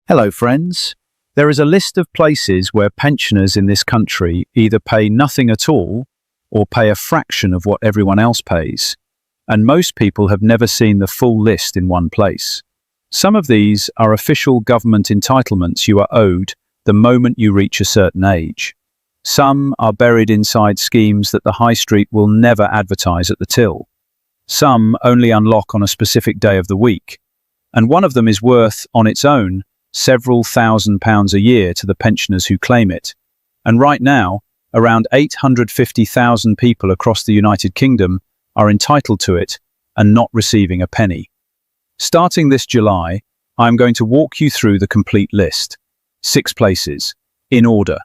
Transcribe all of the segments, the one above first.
Hello, friends. There is a list of places where pensioners in this country either pay nothing at all or pay a fraction of what everyone else pays, and most people have never seen the full list in one place. Some of these are official government entitlements you are owed the moment you reach a certain age. Some are buried inside schemes that the high street will never advertise at the till. Some only unlock on a specific day of the week, and one of them is worth, on its own, several £1,000s a year to the pensioners who claim it. And right now, around 850,000 people across the United Kingdom are entitled to it and not receiving a penny. Starting this July, I'm going to walk you through the complete list. 6 places, in order.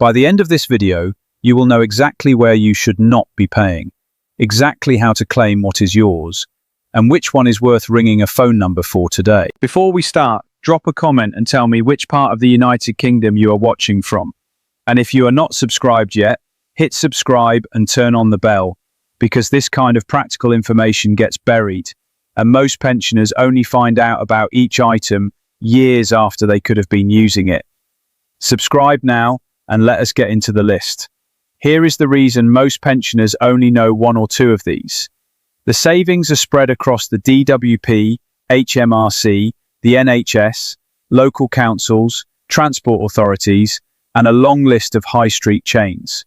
By the end of this video, you will know exactly where you should not be paying, exactly how to claim what is yours, and which one is worth ringing a phone number for today. Before we start, drop a comment and tell me which part of the United Kingdom you are watching from. And if you are not subscribed yet, hit subscribe and turn on the bell, because this kind of practical information gets buried, and most pensioners only find out about each item years after they could have been using it. Subscribe now and let us get into the list. Here is the reason most pensioners only know 1 or 2 of these. The savings are spread across the DWP, HMRC, the NHS, local councils, transport authorities, and a long list of high street chains.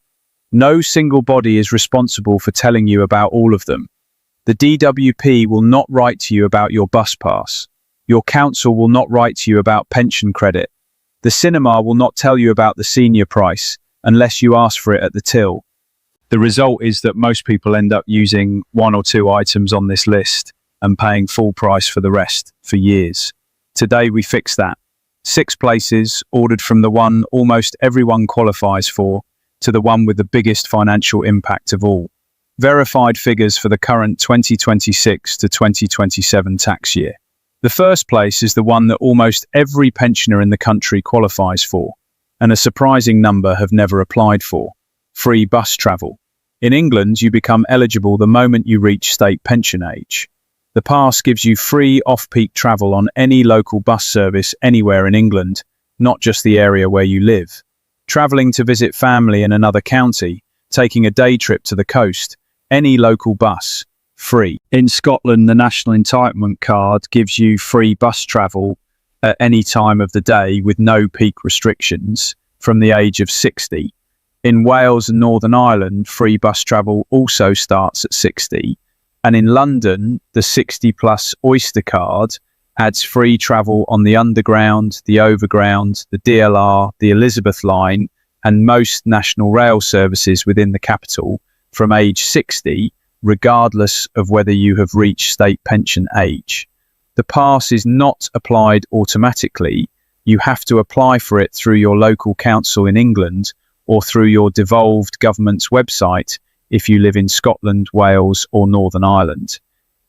No single body is responsible for telling you about all of them. The DWP will not write to you about your bus pass. Your council will not write to you about pension credit. The cinema will not tell you about the senior price unless you ask for it at the till. The result is that most people end up using 1 or 2 items on this list and paying full price for the rest for years. Today we fix that. 6 places, ordered from the one almost everyone qualifies for to the one with the biggest financial impact of all. Verified figures for the current 2026 to 2027 tax year. The first place is the one that almost every pensioner in the country qualifies for, and a surprising number have never applied for. Free bus travel. In England, you become eligible the moment you reach state pension age. The pass gives you free off-peak travel on any local bus service anywhere in England, not just the area where you live. Travelling to visit family in another county, taking a day trip to the coast, any local bus, free. In Scotland, the National Entitlement Card gives you free bus travel at any time of the day with no peak restrictions from the age of 60. In Wales and Northern Ireland, free bus travel also starts at 60. And in London, the 60-plus Oyster card adds free travel on the Underground, the Overground, the DLR, the Elizabeth line, and most national rail services within the capital from age 60, regardless of whether you have reached state pension age. The pass is not applied automatically. You have to apply for it through your local council in England or through your devolved government's website if you live in Scotland, Wales, or Northern Ireland.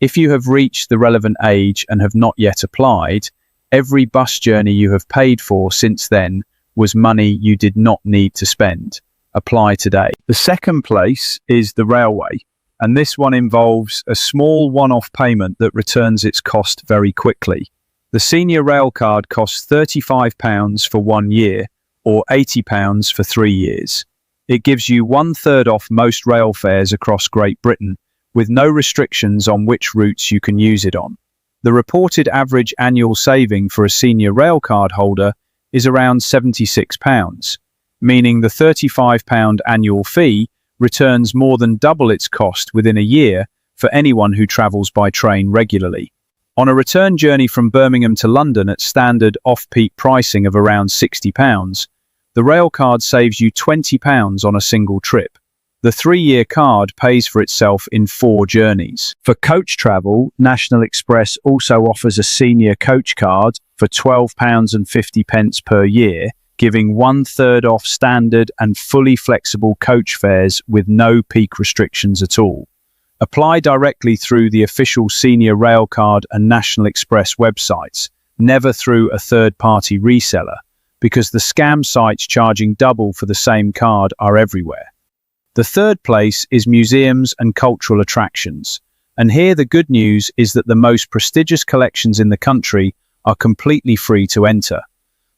If you have reached the relevant age and have not yet applied, every bus journey you have paid for since then was money you did not need to spend. Apply today. The second place is the railway, and this one involves a small one-off payment that returns its cost very quickly. The senior Railcard costs £35 for 1 year, or £80 for 3 years. It gives you 1/3 off most rail fares across Great Britain, with no restrictions on which routes you can use it on. The reported average annual saving for a senior Railcard holder is around £76, meaning the £35 annual fee returns more than double its cost within a year for anyone who travels by train regularly. On a return journey from Birmingham to London at standard off-peak pricing of around £60, the Railcard saves you £20 on a single trip. The 3-year card pays for itself in 4 journeys. For coach travel, National Express also offers a senior coach card for £12.50 per year, giving 1/3 off standard and fully flexible coach fares with no peak restrictions at all. Apply directly through the official Senior Railcard and National Express websites, never through a third-party reseller, because the scam sites charging double for the same card are everywhere. The third place is museums and cultural attractions, and here the good news is that the most prestigious collections in the country are completely free to enter.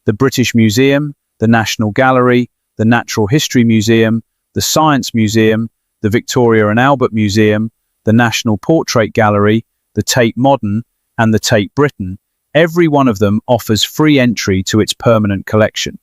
The British Museum, the National Gallery, the Natural History Museum, the Science Museum, the Victoria and Albert Museum, the National Portrait Gallery, the Tate Modern, and the Tate Britain, every one of them offers free entry to its permanent collection.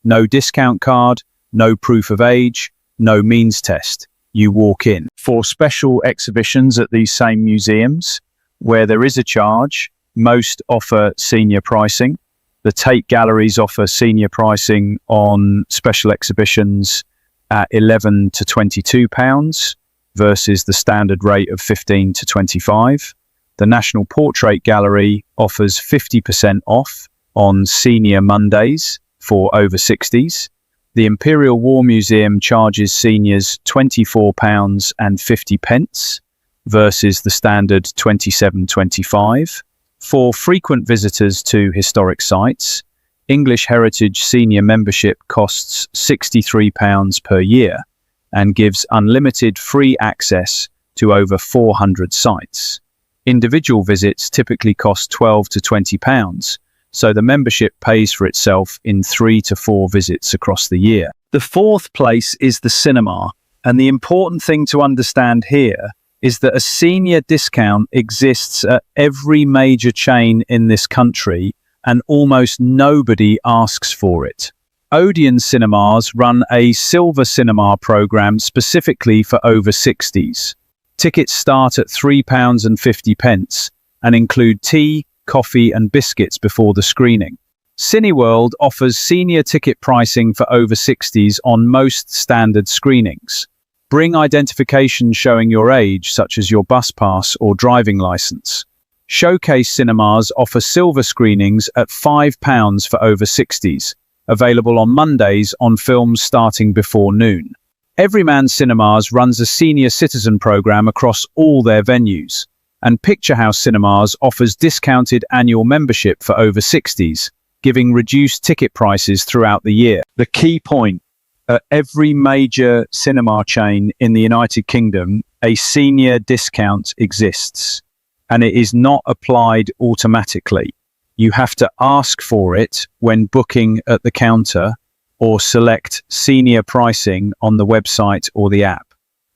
No discount card, no proof of age, no means test. You walk in. For special exhibitions at these same museums, where there is a charge, most offer senior pricing. The Tate Galleries offer senior pricing on special exhibitions at £11 to £22 versus the standard rate of £15 to £25. The National Portrait Gallery offers 50% off on Senior Mondays for over 60s. The Imperial War Museum charges seniors £24.50 versus the standard £27.25. For frequent visitors to historic sites, English Heritage Senior membership costs £63 per year and gives unlimited free access to over 400 sites. Individual visits typically cost £12 to £20, so the membership pays for itself in 3 to 4 visits across the year. The fourth place is the cinema, and the important thing to understand here is that a senior discount exists at every major chain in this country, and almost nobody asks for it. Odeon Cinemas run a Silver Cinema program specifically for over 60s. Tickets start at £3.50 and include tea, coffee and biscuits before the screening. Cineworld offers senior ticket pricing for over 60s on most standard screenings. Bring identification showing your age, such as your bus pass or driving license. Showcase Cinemas offer silver screenings at £5 for over 60s, available on Mondays on films starting before noon. Everyman Cinemas runs a senior citizen program across all their venues, and Picture House Cinemas offers discounted annual membership for over 60s, giving reduced ticket prices throughout the year. The key point: at every major cinema chain in the United Kingdom, a senior discount exists, and it is not applied automatically. You have to ask for it when booking at the counter or select senior pricing on the website or the app.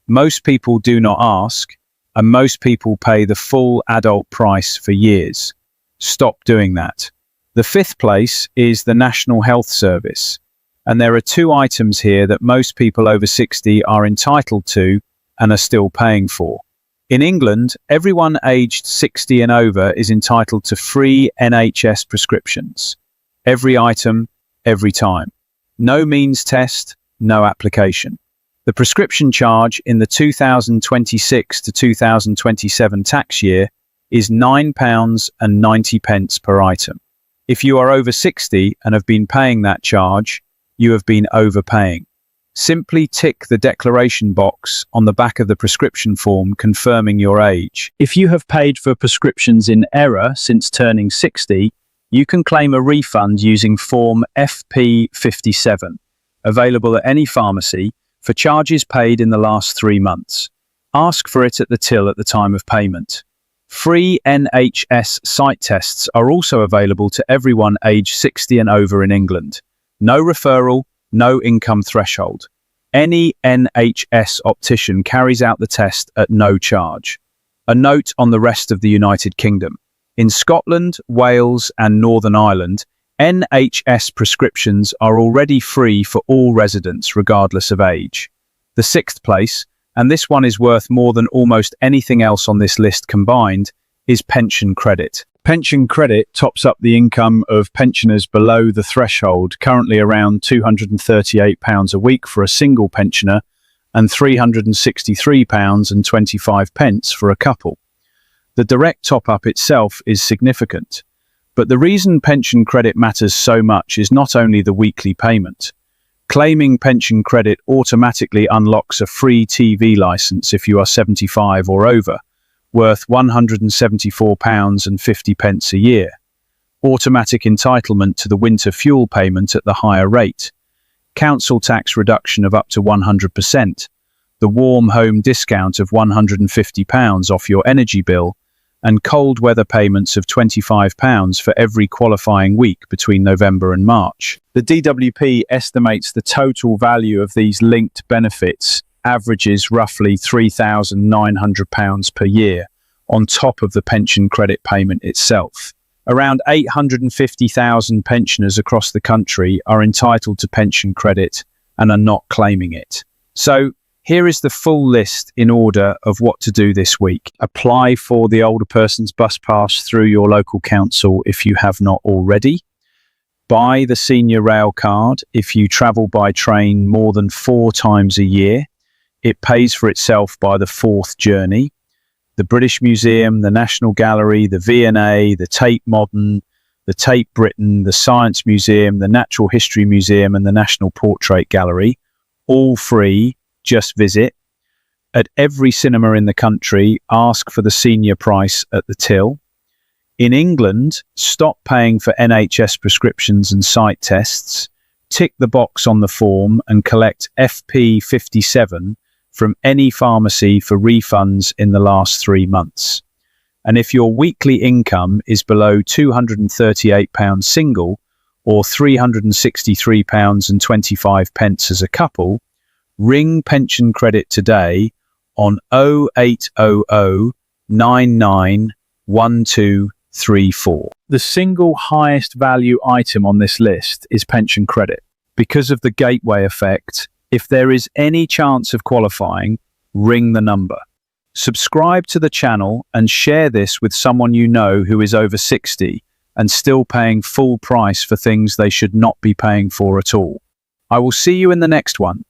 Most people do not ask, and most people pay the full adult price for years. Stop doing that. The fifth place is the National Health Service, and there are 2 items here that most people over 60 are entitled to and are still paying for. In England, everyone aged 60 and over is entitled to free NHS prescriptions. Every item, every time. No means test, no application. The prescription charge in the 2026 to 2027 tax year is £9.90 per item. If you are over 60 and have been paying that charge, you have been overpaying. Simply tick the declaration box on the back of the prescription form confirming your age. If you have paid for prescriptions in error since turning 60, you can claim a refund using Form FP57, available at any pharmacy, for charges paid in the last 3 months. Ask for it at the till at the time of payment. Free NHS site tests are also available to everyone aged 60 and over in England. No referral, no income threshold. Any NHS optician carries out the test at no charge. A note on the rest of the United Kingdom. In Scotland, Wales and Northern Ireland, NHS prescriptions are already free for all residents regardless of age. The sixth place, and this one is worth more than almost anything else on this list combined, is pension credit. Pension credit tops up the income of pensioners below the threshold, currently around £238 a week for a single pensioner and £363.25 for a couple. The direct top-up itself is significant, but the reason pension credit matters so much is not only the weekly payment. Claiming pension credit automatically unlocks a free TV license if you are 75 or over, worth £174.50 a year. Automatic entitlement to the winter fuel payment at the higher rate. Council tax reduction of up to 100%. The warm home discount of £150 off your energy bill, and cold weather payments of £25 for every qualifying week between November and March. The DWP estimates the total value of these linked benefits averages roughly £3,900 per year, on top of the pension credit payment itself. Around 850,000 pensioners across the country are entitled to pension credit and are not claiming it. So, here is the full list in order of what to do this week. Apply for the older person's bus pass through your local council if you have not already. Buy the senior rail card if you travel by train more than 4 times a year. It pays for itself by the 4th journey. The British Museum, the National Gallery, the V&A, the Tate Modern, the Tate Britain, the Science Museum, the Natural History Museum and the National Portrait Gallery, all free. Just visit. At every cinema in the country, ask for the senior price at the till. In England, stop paying for NHS prescriptions and site tests. Tick the box on the form and collect FP57 from any pharmacy for refunds in the last 3 months. And if your weekly income is below £238 single or £363.25 as a couple, ring pension credit today on 0800 99 1234. The single highest value item on this list is pension credit. Because of the gateway effect, if there is any chance of qualifying, ring the number. Subscribe to the channel and share this with someone you know who is over 60 and still paying full price for things they should not be paying for at all. I will see you in the next one.